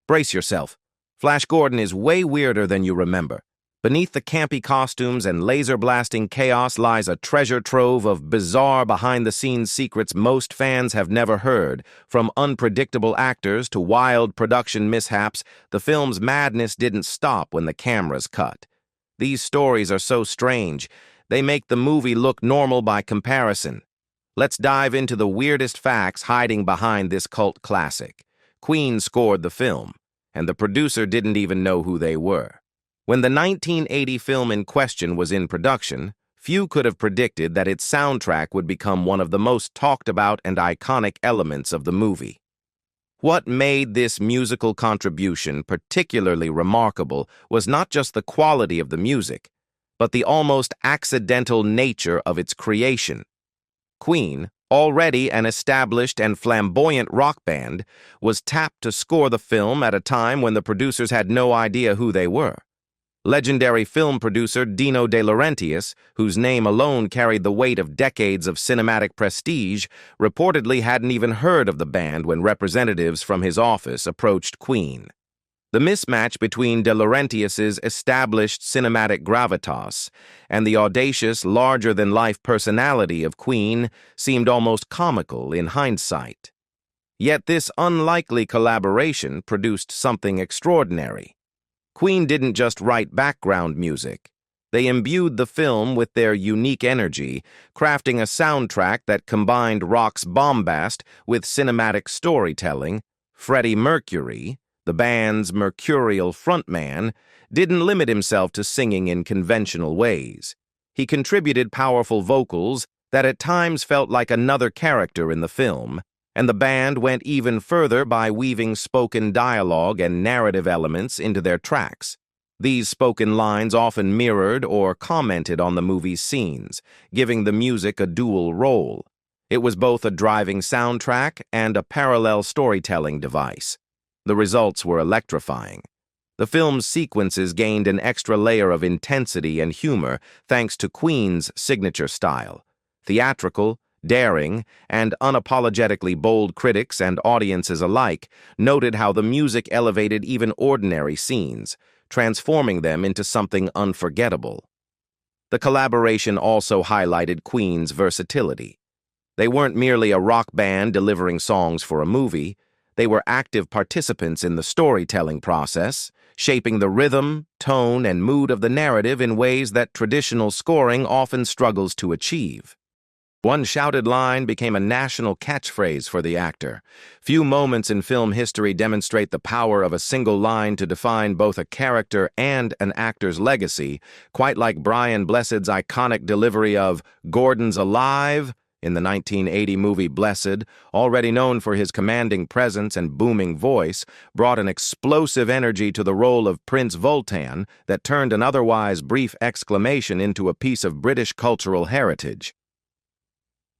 Brace yourself. Flash Gordon is way weirder than you remember. Beneath the campy costumes and laser-blasting chaos lies a treasure trove of bizarre behind-the-scenes secrets most fans have never heard. From unpredictable actors to wild production mishaps, the film's madness didn't stop when the cameras cut. These stories are so strange, they make the movie look normal by comparison. Let's dive into the weirdest facts hiding behind this cult classic. Queen scored the film, and the producer didn't even know who they were. When the 1980 film in question was in production, few could have predicted that its soundtrack would become one of the most talked about and iconic elements of the movie. What made this musical contribution particularly remarkable was not just the quality of the music, but the almost accidental nature of its creation. Queen, already an established and flamboyant rock band, was tapped to score the film at a time when the producers had no idea who they were. Legendary film producer Dino De Laurentiis, whose name alone carried the weight of decades of cinematic prestige, reportedly hadn't even heard of the band when representatives from his office approached Queen. The mismatch between De Laurentiis's established cinematic gravitas and the audacious, larger-than-life personality of Queen seemed almost comical in hindsight. Yet this unlikely collaboration produced something extraordinary. Queen didn't just write background music. They imbued the film with their unique energy, crafting a soundtrack that combined rock's bombast with cinematic storytelling. Freddie Mercury, the band's mercurial frontman, didn't limit himself to singing in conventional ways. He contributed powerful vocals that at times felt like another character in the film, and the band went even further by weaving spoken dialogue and narrative elements into their tracks. These spoken lines often mirrored or commented on the movie's scenes, giving the music a dual role. It was both a driving soundtrack and a parallel storytelling device. The results were electrifying. The film's sequences gained an extra layer of intensity and humor thanks to Queen's signature style. Theatrical, daring, and unapologetically bold critics and audiences alike noted how the music elevated even ordinary scenes, transforming them into something unforgettable. The collaboration also highlighted Queen's versatility. They weren't merely a rock band delivering songs for a movie. They were active participants in the storytelling process, shaping the rhythm, tone, and mood of the narrative in ways that traditional scoring often struggles to achieve. One shouted line became a national catchphrase for the actor. Few moments in film history demonstrate the power of a single line to define both a character and an actor's legacy, quite like Brian Blessed's iconic delivery of "Gordon's alive" in the 1980 movie Blessed, already known for his commanding presence and booming voice, brought an explosive energy to the role of Prince Vultan that turned an otherwise brief exclamation into a piece of British cultural heritage.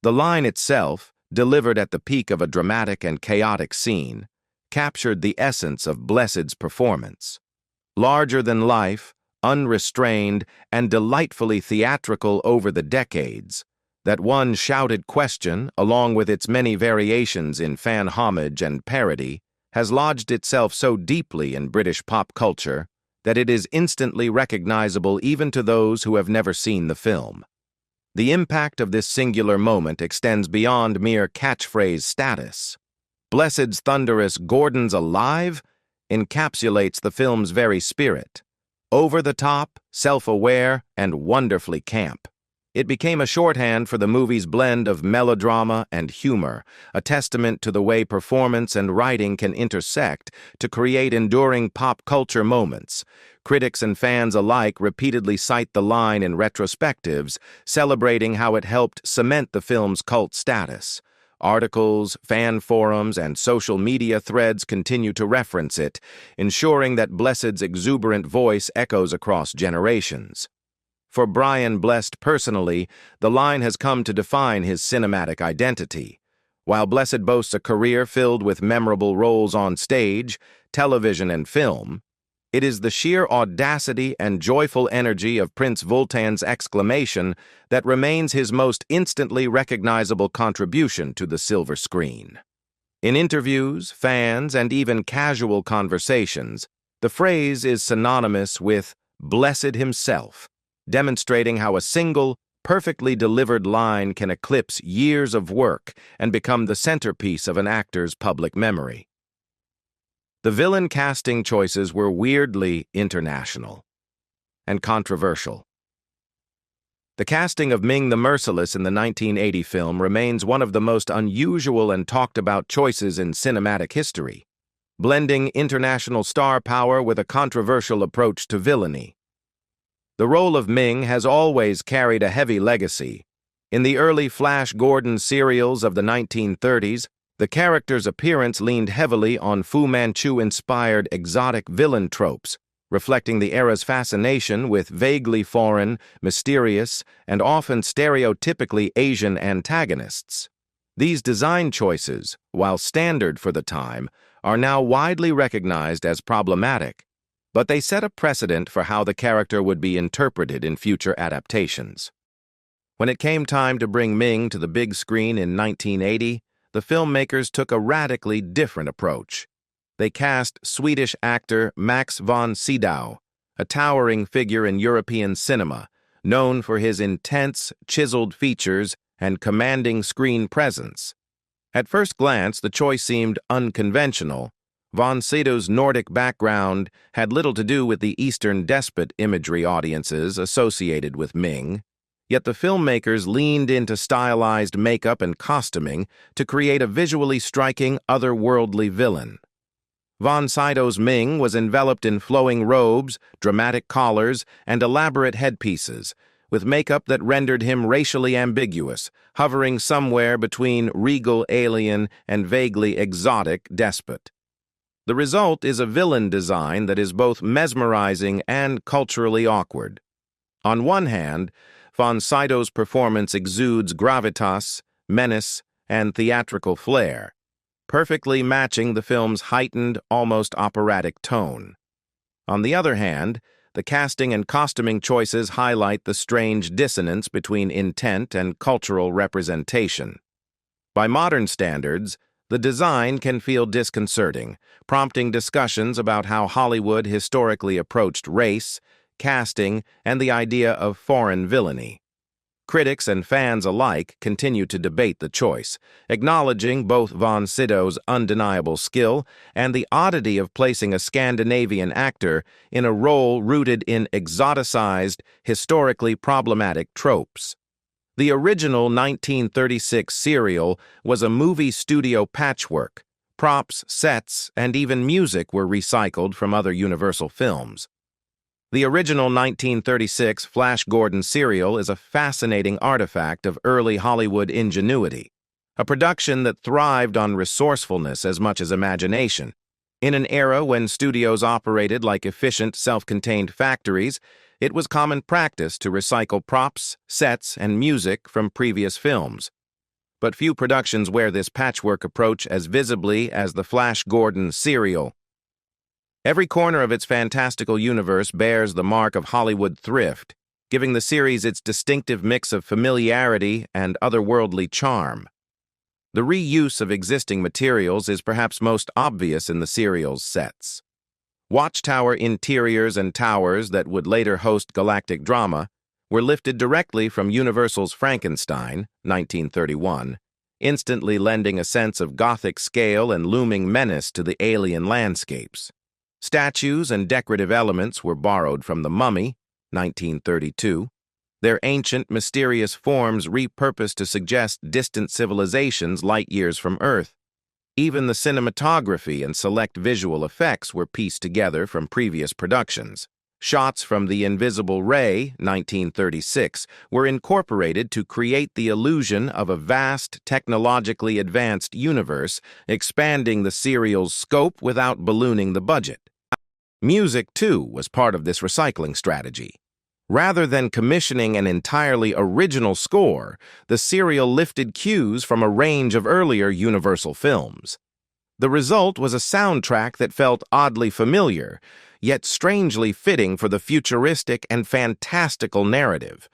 The line itself, delivered at the peak of a dramatic and chaotic scene, captured the essence of Blessed's performance. Larger than life, unrestrained, and delightfully theatrical over the decades, that one shouted question, along with its many variations in fan homage and parody, has lodged itself so deeply in British pop culture that it is instantly recognizable even to those who have never seen the film. The impact of this singular moment extends beyond mere catchphrase status. Blessed's thunderous "Gordon's alive" encapsulates the film's very spirit. Over the top, self-aware, and wonderfully camp. It became a shorthand for the movie's blend of melodrama and humor, a testament to the way performance and writing can intersect to create enduring pop culture moments. Critics and fans alike repeatedly cite the line in retrospectives, celebrating how it helped cement the film's cult status. Articles, fan forums, and social media threads continue to reference it, ensuring that Blessed's exuberant voice echoes across generations. For Brian Blessed personally, the line has come to define his cinematic identity. While Blessed boasts a career filled with memorable roles on stage, television, and film, it is the sheer audacity and joyful energy of Prince Vultan's exclamation that remains his most instantly recognizable contribution to the silver screen. In interviews, fans, and even casual conversations, the phrase is synonymous with "blessed himself," demonstrating how a single, perfectly delivered line can eclipse years of work and become the centerpiece of an actor's public memory. The villain casting choices were weirdly international and controversial. The casting of Ming the Merciless in the 1980 film remains one of the most unusual and talked-about choices in cinematic history, blending international star power with a controversial approach to villainy. The role of Ming has always carried a heavy legacy. In the early Flash Gordon serials of the 1930s, the character's appearance leaned heavily on Fu Manchu-inspired exotic villain tropes, reflecting the era's fascination with vaguely foreign, mysterious, and often stereotypically Asian antagonists. These design choices, while standard for the time, are now widely recognized as problematic, but they set a precedent for how the character would be interpreted in future adaptations. When it came time to bring Ming to the big screen in 1980, the filmmakers took a radically different approach. They cast Swedish actor Max von Sydow, a towering figure in European cinema, known for his intense, chiseled features and commanding screen presence. At first glance, the choice seemed unconventional. Von Sydow's Nordic background had little to do with the Eastern despot imagery audiences associated with Ming, yet the filmmakers leaned into stylized makeup and costuming to create a visually striking, otherworldly villain. Von Sydow's Ming was enveloped in flowing robes, dramatic collars, and elaborate headpieces, with makeup that rendered him racially ambiguous, hovering somewhere between regal alien and vaguely exotic despot. The result is a villain design that is both mesmerizing and culturally awkward. On one hand, Von Sydow's performance exudes gravitas, menace, and theatrical flair, perfectly matching the film's heightened, almost operatic tone. On the other hand, the casting and costuming choices highlight the strange dissonance between intent and cultural representation. By modern standards, the design can feel disconcerting, prompting discussions about how Hollywood historically approached race, casting, and the idea of foreign villainy. Critics and fans alike continue to debate the choice, acknowledging both von Sydow's undeniable skill and the oddity of placing a Scandinavian actor in a role rooted in exoticized, historically problematic tropes. The original 1936 serial was a movie studio patchwork. Props, sets, and even music were recycled from other Universal films. The original 1936 Flash Gordon serial is a fascinating artifact of early Hollywood ingenuity, a production that thrived on resourcefulness as much as imagination. In an era when studios operated like efficient, self-contained factories, it was common practice to recycle props, sets, and music from previous films. But few productions wear this patchwork approach as visibly as the Flash Gordon serial. Every corner of its fantastical universe bears the mark of Hollywood thrift, giving the series its distinctive mix of familiarity and otherworldly charm. The reuse of existing materials is perhaps most obvious in the serial's sets. Watchtower interiors and towers that would later host galactic drama were lifted directly from Universal's Frankenstein, 1931, instantly lending a sense of Gothic scale and looming menace to the alien landscapes. Statues and decorative elements were borrowed from The Mummy, 1932, their ancient, mysterious forms repurposed to suggest distant civilizations light years from Earth. Even the cinematography and select visual effects were pieced together from previous productions. Shots from The Invisible Ray, 1936, were incorporated to create the illusion of a vast, technologically advanced universe, expanding the serial's scope without ballooning the budget. Music, too, was part of this recycling strategy. Rather than commissioning an entirely original score, the serial lifted cues from a range of earlier Universal films. The result was a soundtrack that felt oddly familiar, yet strangely fitting for the futuristic and fantastical narrative.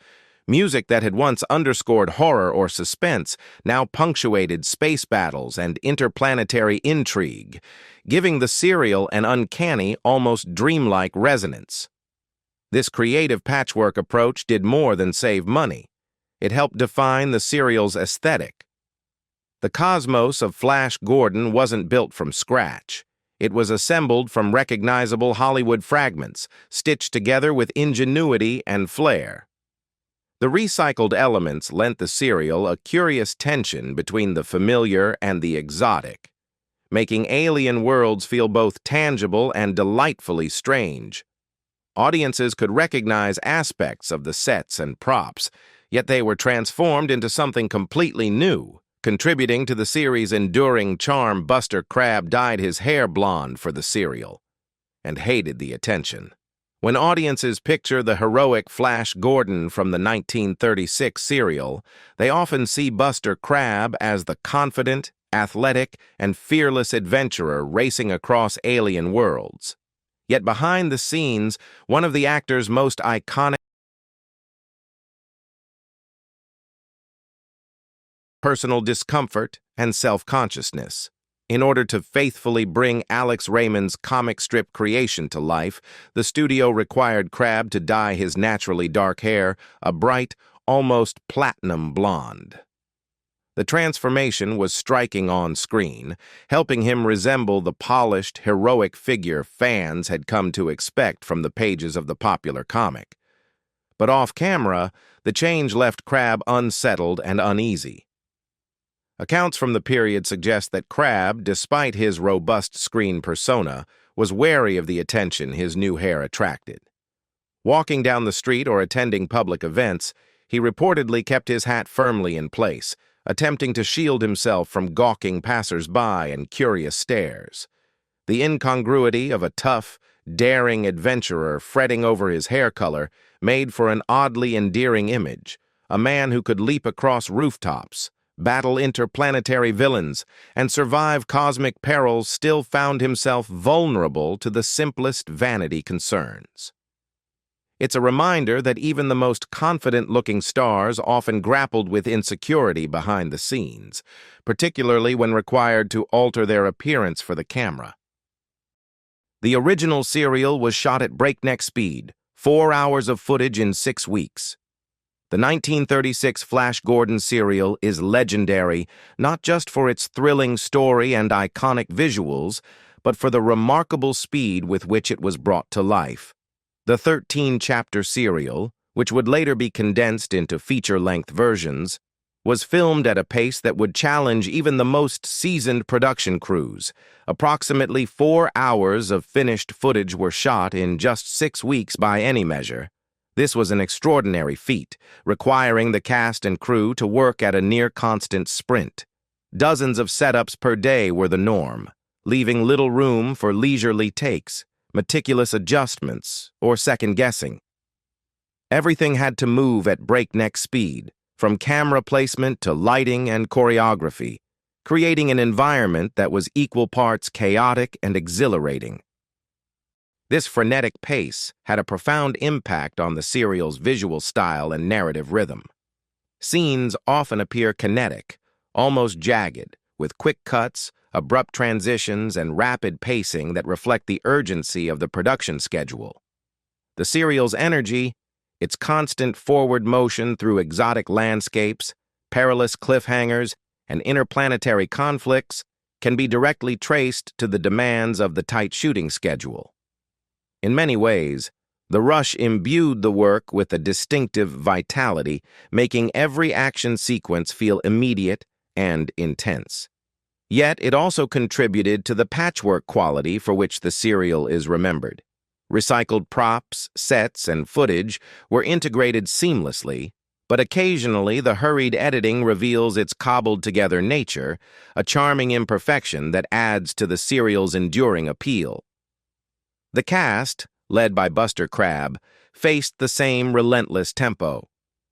Music that had once underscored horror or suspense now punctuated space battles and interplanetary intrigue, giving the serial an uncanny, almost dreamlike resonance. This creative patchwork approach did more than save money. It helped define the serial's aesthetic. The cosmos of Flash Gordon wasn't built from scratch. It was assembled from recognizable Hollywood fragments, stitched together with ingenuity and flair. The recycled elements lent the serial a curious tension between the familiar and the exotic, making alien worlds feel both tangible and delightfully strange. Audiences could recognize aspects of the sets and props, yet they were transformed into something completely new. Contributing to the series' enduring charm, Buster Crabbe dyed his hair blonde for the serial and hated the attention. When audiences picture the heroic Flash Gordon from the 1936 serial, they often see Buster Crabbe as the confident, athletic, and fearless adventurer racing across alien worlds. Yet behind the scenes, one of the actor's most iconic personal discomfort and self-consciousness. In order to faithfully bring Alex Raymond's comic strip creation to life, the studio required Crabbe to dye his naturally dark hair a bright, almost platinum blonde. The transformation was striking on screen, helping him resemble the polished, heroic figure fans had come to expect from the pages of the popular comic. But off-camera, the change left Crabbe unsettled and uneasy. Accounts from the period suggest that Crabbe, despite his robust screen persona, was wary of the attention his new hair attracted. Walking down the street or attending public events, he reportedly kept his hat firmly in place, attempting to shield himself from gawking passers-by and curious stares. The incongruity of a tough, daring adventurer fretting over his hair color made for an oddly endearing image, a man who could leap across rooftops, battle interplanetary villains, and survive cosmic perils still found himself vulnerable to the simplest vanity concerns. It's a reminder that even the most confident-looking stars often grappled with insecurity behind the scenes, particularly when required to alter their appearance for the camera. The original serial was shot at breakneck speed, 4 hours of footage in 6 weeks. The 1936 Flash Gordon serial is legendary not just for its thrilling story and iconic visuals, but for the remarkable speed with which it was brought to life. The 13-chapter serial, which would later be condensed into feature-length versions, was filmed at a pace that would challenge even the most seasoned production crews. Approximately 4 hours of finished footage were shot in just 6 weeks by any measure. This was an extraordinary feat, requiring the cast and crew to work at a near-constant sprint. Dozens of setups per day were the norm, leaving little room for leisurely takes, meticulous adjustments, or second-guessing. Everything had to move at breakneck speed, from camera placement to lighting and choreography, creating an environment that was equal parts chaotic and exhilarating. This frenetic pace had a profound impact on the serial's visual style and narrative rhythm. Scenes often appear kinetic, almost jagged, with quick cuts, abrupt transitions, and rapid pacing that reflect the urgency of the production schedule. The serial's energy, its constant forward motion through exotic landscapes, perilous cliffhangers, and interplanetary conflicts, can be directly traced to the demands of the tight shooting schedule. In many ways, the rush imbued the work with a distinctive vitality, making every action sequence feel immediate and intense. Yet it also contributed to the patchwork quality for which the serial is remembered. Recycled props, sets, and footage were integrated seamlessly, but occasionally the hurried editing reveals its cobbled-together nature, a charming imperfection that adds to the serial's enduring appeal. The cast, led by Buster Crabbe, faced the same relentless tempo.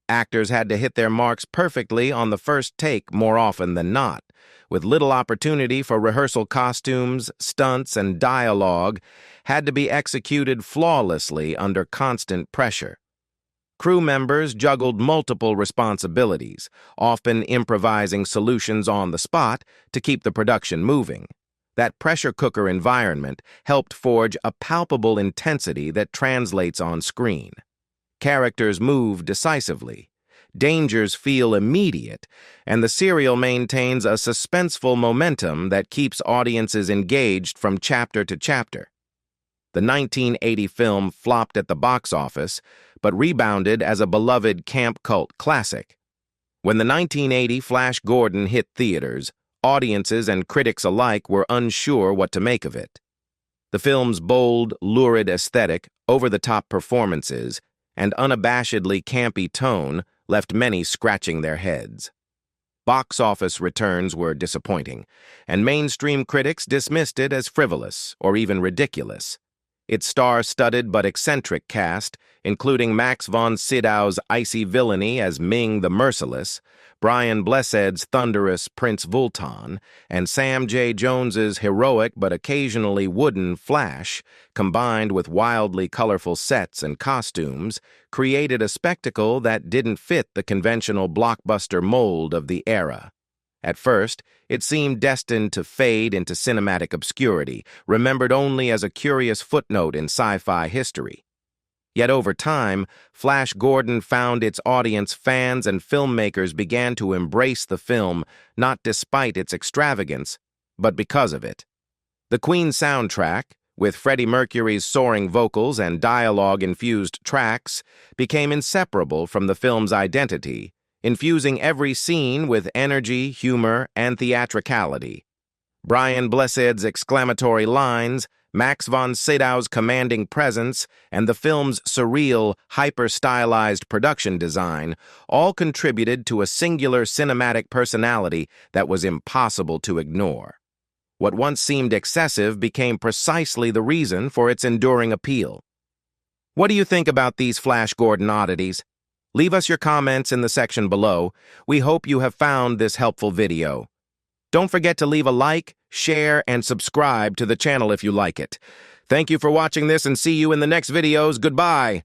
Actors had to hit their marks perfectly on the first take more often than not, with little opportunity for rehearsal. Costumes, stunts, and dialogue had to be executed flawlessly under constant pressure. Crew members juggled multiple responsibilities, often improvising solutions on the spot to keep the production moving. That pressure cooker environment helped forge a palpable intensity that translates on screen. Characters move decisively. Dangers feel immediate, and the serial maintains a suspenseful momentum that keeps audiences engaged from chapter to chapter. The 1980 film flopped at the box office, but rebounded as a beloved camp cult classic. When the 1980 Flash Gordon hit theaters, audiences and critics alike were unsure what to make of it. The film's bold, lurid aesthetic, over-the-top performances, and unabashedly campy tone left many scratching their heads. Box office returns were disappointing, and mainstream critics dismissed it as frivolous or even ridiculous. Its star-studded but eccentric cast, including Max von Sydow's icy villainy as Ming the Merciless, Brian Blessed's thunderous Prince Vultan, and Sam J. Jones's heroic but occasionally wooden Flash, combined with wildly colorful sets and costumes, created a spectacle that didn't fit the conventional blockbuster mold of the era. At first, it seemed destined to fade into cinematic obscurity, remembered only as a curious footnote in sci-fi history. Yet over time, Flash Gordon found its audience. Fans and filmmakers began to embrace the film, not despite its extravagance, but because of it. The Queen soundtrack, with Freddie Mercury's soaring vocals and dialogue-infused tracks, became inseparable from the film's identity, infusing every scene with energy, humor, and theatricality. Brian Blessed's exclamatory lines, Max von Sydow's commanding presence, and the film's surreal, hyper-stylized production design all contributed to a singular cinematic personality that was impossible to ignore. What once seemed excessive became precisely the reason for its enduring appeal. What do you think about these Flash Gordon oddities? Leave us your comments in the section below. We hope you have found this helpful video. Don't forget to leave a like, share, and subscribe to the channel if you like it. Thank you for watching this and see you in the next videos. Goodbye.